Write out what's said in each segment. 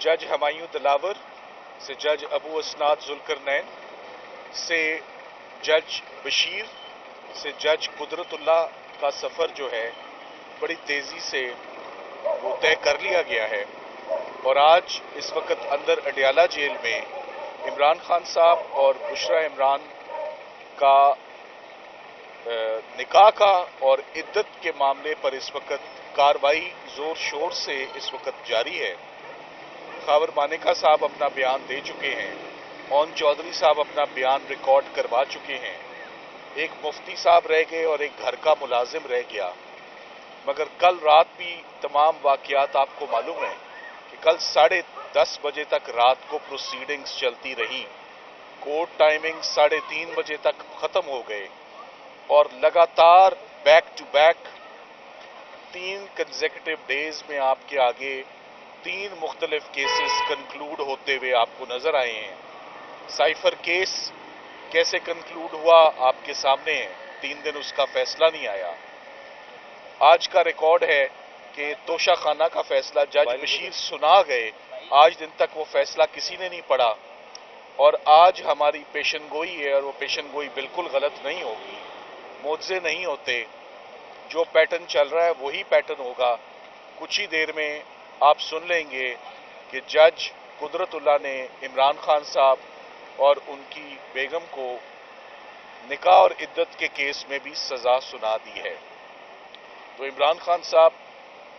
जज हमायूं दिलावर से जज अबू असनाद जुल्करनैन से जज बशीर से जज कुदरतुल्लाह का सफ़र जो है बड़ी तेज़ी से वो तय कर लिया गया है। और आज इस वक्त अंदर अडियाला जेल में इमरान खान साहब और बुशरा इमरान का निकाह का और इद्दत के मामले पर इस वक्त कार्रवाई ज़ोर शोर से इस वक्त जारी है। खावर मानेका साहब अपना बयान दे चुके हैं, ओन चौधरी साहब अपना बयान रिकॉर्ड करवा चुके हैं, एक मुफ्ती साहब रह गए और एक घर का मुलाजिम रह गया। मगर कल रात भी तमाम वाक़यात आपको मालूम है कि कल 10:30 बजे तक रात को प्रोसीडिंग्स चलती रहीं। कोर्ट टाइमिंग 3:30 बजे तक ख़त्म हो गए और लगातार back to back 3 consecutive days में आपके आगे 3 मुख्तलिफ केसेस कंक्लूड होते हुए आपको नजर आए हैं। साइफर केस कैसे कंक्लूड हुआ आपके सामने है, 3 दिन उसका फैसला नहीं आया। आज का रिकॉर्ड है कि तोशा खाना का फैसला जज बशीर सुना गए, आज दिन तक वो फैसला किसी ने नहीं पढ़ा। और आज हमारी पेशन गोई है और वो पेशन गोई बिल्कुल गलत नहीं होगी, मुआवजे नहीं होते, जो पैटर्न चल रहा है वही पैटर्न होगा। कुछ ही देर में आप सुन लेंगे कि जज कुदरतुल्लाह ने इमरान खान साहब और उनकी बेगम को निकाह और इद्दत के केस में भी सजा सुना दी है। तो इमरान खान साहब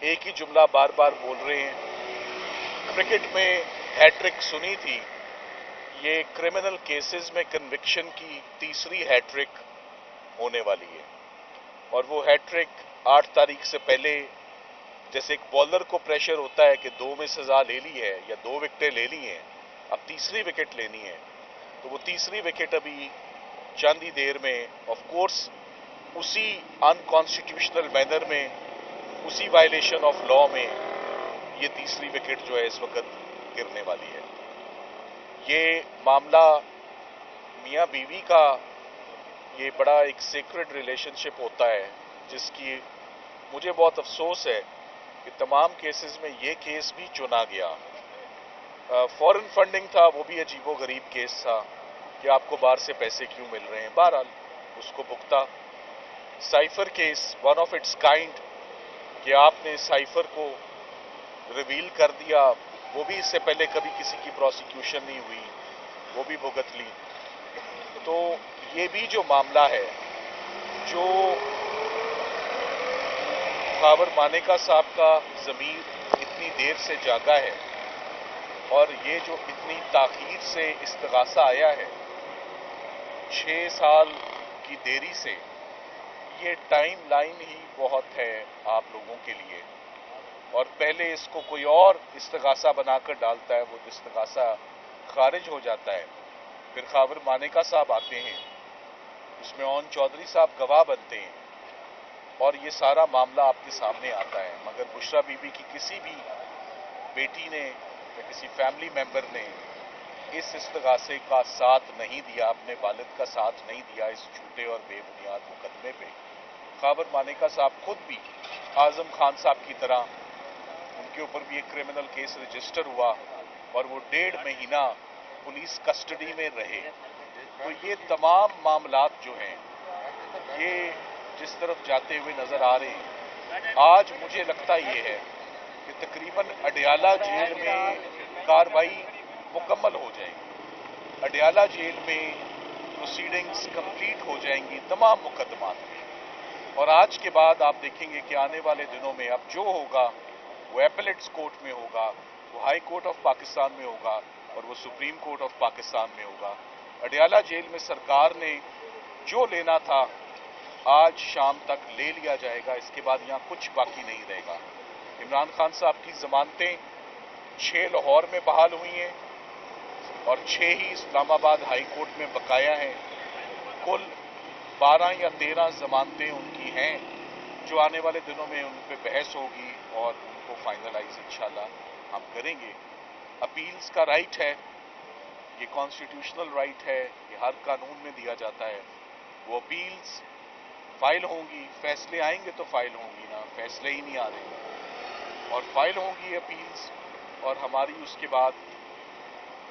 एक ही जुमला बार बार बोल रहे हैं, क्रिकेट में हैट्रिक सुनी थी, ये क्रिमिनल केसेस में कन्विक्शन की तीसरी हैट्रिक होने वाली है। और वो हैट्रिक 8 तारीख से पहले, जैसे एक बॉलर को प्रेशर होता है कि 2 में सजा ले ली है या 2 विकेटें ले ली हैं, अब तीसरी विकेट लेनी है, तो वो तीसरी विकेट अभी चंद ही देर में, ऑफ कोर्स उसी अनकॉन्स्टिट्यूशनल मैनर में, उसी वायलेशन ऑफ लॉ में ये तीसरी विकेट जो है इस वक्त गिरने वाली है। ये मामला मियाँ बीवी का ये बड़ा एक सीक्रेट रिलेशनशिप होता है, जिसकी मुझे बहुत अफसोस है कि तमाम केसेस में ये केस भी चुना गया। फॉरेन फंडिंग था, वो भी अजीबो गरीब केस था कि आपको बाहर से पैसे क्यों मिल रहे हैं, बहरहाल उसको भुगता। Cipher case one of its kind कि आपने साइफर को रिवील कर दिया, वो भी इससे पहले कभी किसी की प्रोसिक्यूशन नहीं हुई, वो भी भुगत ली। तो ये भी जो मामला है, जो खावर मानेका साहब का ज़मीर इतनी देर से जागा है और ये जो इतनी ताख़ीर से इस्तग़ासा आया है, 6 साल की देरी से, ये टाइम लाइन ही बहुत है आप लोगों के लिए। और पहले इसको कोई और इस्तग़ासा बनाकर डालता है, वो इस्तग़ासा खारिज हो जाता है, फिर खावर मानेका साहब आते हैं, उसमें ओन चौधरी साहब गवाह बनते हैं और ये सारा मामला आपके सामने आता है। मगर बुशरा बीबी की किसी भी बेटी ने या किसी फैमिली मेंबर ने इस इस्तग़ासे का साथ नहीं दिया, अपने वालिद का साथ नहीं दिया इस झूठे और बेबुनियाद मुकदमे पे। खावर मानेका साहब खुद भी आज़म खान साहब की तरह, उनके ऊपर भी एक क्रिमिनल केस रजिस्टर हुआ और वो 1.5 महीना पुलिस कस्टडी में रहे। तो ये तमाम मामलात जो हैं, ये जिस तरफ जाते हुए नजर आ रहे हैं, आज मुझे लगता ये है कि तकरीबन अडियाला जेल में कार्रवाई मुकम्मल हो जाएगी, अडियाला जेल में प्रोसीडिंग्स कंप्लीट हो जाएंगी तमाम मुकदमात में। और आज के बाद आप देखेंगे कि आने वाले दिनों में अब जो होगा वो एपेलेट्स कोर्ट में होगा, वो हाई कोर्ट ऑफ पाकिस्तान में होगा और वो सुप्रीम कोर्ट ऑफ पाकिस्तान में होगा। अडियाला जेल में सरकार ने जो लेना था आज शाम तक ले लिया जाएगा, इसके बाद यहाँ कुछ बाकी नहीं रहेगा। इमरान खान साहब की जमानतें 6 लाहौर में बहाल हुई हैं और 6 ही इस्लामाबाद हाई कोर्ट में बकाया हैं। कुल 12 या 13 जमानतें उनकी हैं, जो आने वाले दिनों में उन पर बहस होगी और उनको फाइनलाइज इंशाल्लाह हम करेंगे। अपील्स का राइट है, ये कॉन्स्टिट्यूशनल राइट है, ये हर कानून में दिया जाता है। वो अपील्स फाइल होंगी, फैसले आएंगे तो फाइल होंगी ना, फैसले ही नहीं आ रहे, और फाइल होंगी अपील्स और हमारी उसके बाद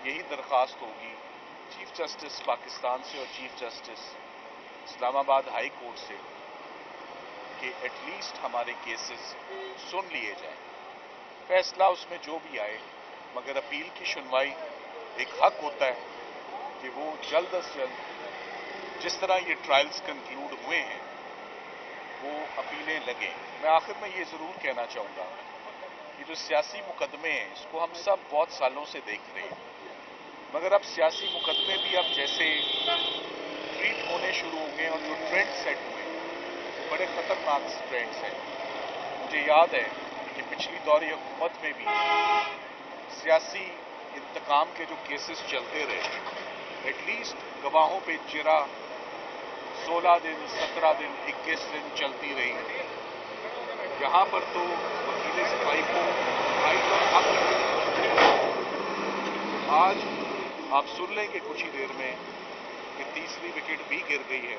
यही दरख्वास्त होगी चीफ जस्टिस पाकिस्तान से और chief justice Islamabad high court से कि एटलीस्ट हमारे केसेस सुन लिए जाएं। फैसला उसमें जो भी आए, मगर अपील की सुनवाई एक हक होता है कि वो जल्द अज जल्द जिस तरह ये ट्रायल्स कंक्लूड हुए हैं वो अपीलें लगें। मैं आखिर में ये ज़रूर कहना चाहूँगा कि जो सियासी मुकदमे हैं इसको हम सब बहुत सालों से देख रहे हैं, मगर अब सियासी मुकदमे भी अब जैसे ट्रीट होने शुरू हो गए और जो ट्रेंड सेट हुए वो बड़े ख़तरनाक ट्रेंड्स हैं। मुझे याद है कि पिछली दौरी हुकूमत में भी सियासी इंतकाम के जो केसेस चलते रहे, एटलीस्ट गवाहों पे जिरा 16 दिन, 17 दिन, 21 दिन चलती रही। यहाँ पर तो वकील सफाई को आज आप सुन लेंगे कुछ ही देर में कि तीसरी विकेट भी गिर गई है।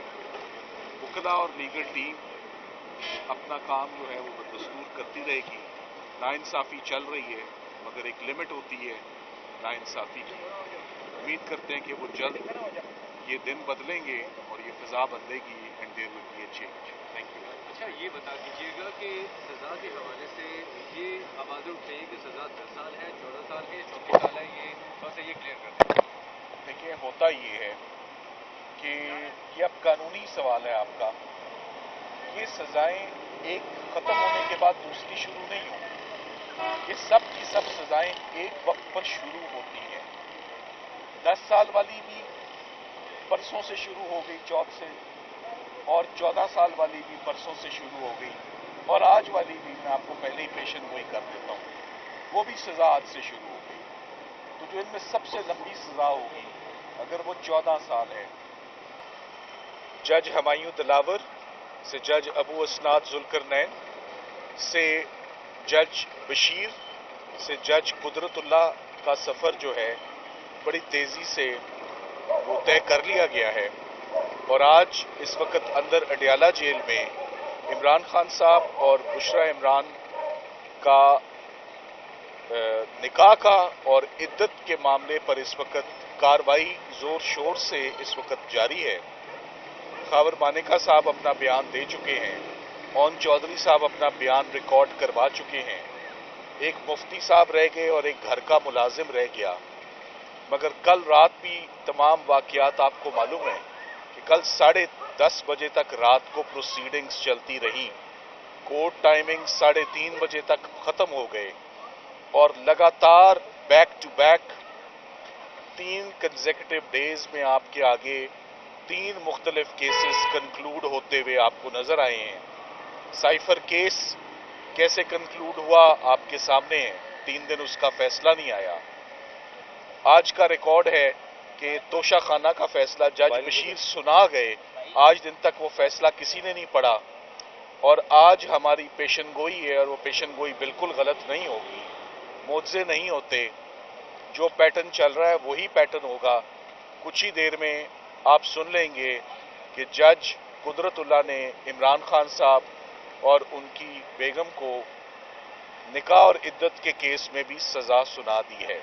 वकला और लीगल टीम अपना काम जो है वो बदस्तूर करती रहेगी। नाइंसाफ़ी चल रही है, मगर एक लिमिट होती है नाइंसाफ़ी की। उम्मीद करते हैं कि वो जल्द ये दिन बदलेंगे और ये फिजा बदलेगी and there will be a change. Thank you. अच्छा, ये बता दीजिएगा कि सज़ा के हवाले से ये आवाज़ उठती है कि सज़ा 10 साल है, 14 साल है, 34 साल है, ये थोड़ा सा ये क्लियर कर दें। देखिए, होता ये है कि ये अब कानूनी सवाल है आपका। ये सज़ाएं एक ख़त्म होने के बाद दूसरी शुरू नहीं होती। ये सब की सब सज़ाएं एक वक्त पर शुरू होती हैं। 10 साल वाली भी परसों से शुरू हो गई, चौथ से, और 14 साल वाली भी परसों से शुरू हो गई, और आज वाली भी मैं आपको पहले ही पेशन गोई कर देता हूँ, वो भी सज़ा आज से शुरू हो गई। तो जो इनमें सबसे लंबी सज़ा होगी अगर वो 14 साल है, जज हमायूं दिलावर से जज अबू असनाद जुल्करनैन से जज बशीर से जज कुदरतुल्लाह का सफ़र जो है बड़ी तेज़ी से वो तय कर लिया गया है। और आज इस वक्त अंदर अडियाला जेल में इमरान खान साहब और बुशरा इमरान का निकाह का और इद्दत के मामले पर इस वक्त कार्रवाई ज़ोर शोर से इस वक्त जारी है। खावर मानेका साहब अपना बयान दे चुके हैं, ओन चौधरी साहब अपना बयान रिकॉर्ड करवा चुके हैं, एक मुफ्ती साहब रह गए और एक घर का मुलाजिम रह गया। मगर कल रात भी तमाम वाक़यात आपको मालूम है कि कल 10:30 बजे तक रात को प्रोसीडिंग्स चलती रही। कोर्ट टाइमिंग 3:30 बजे तक ख़त्म हो गए और लगातार back to back 3 consecutive days में आपके आगे 3 मुख्तलिफ केसेस कंक्लूड होते हुए आपको नजर आए हैं। साइफर केस कैसे कंक्लूड हुआ आपके सामने है, 3 दिन उसका फैसला नहीं आया। आज का रिकॉर्ड है कि तोशा खाना का फैसला जज बशीर सुना गए, आज दिन तक वो फैसला किसी ने नहीं पढ़ा। और आज हमारी पेशन गोई है और वो पेशन गोई बिल्कुल गलत नहीं होगी, मुआवजे नहीं होते। जो पैटर्न चल रहा है वही पैटर्न होगा। कुछ ही देर में आप सुन लेंगे कि जज कुदरतुल्लाह ने इमरान खान साहब और उनकी बेगम को निकाह और इद्दत के केस में भी सज़ा सुना दी है।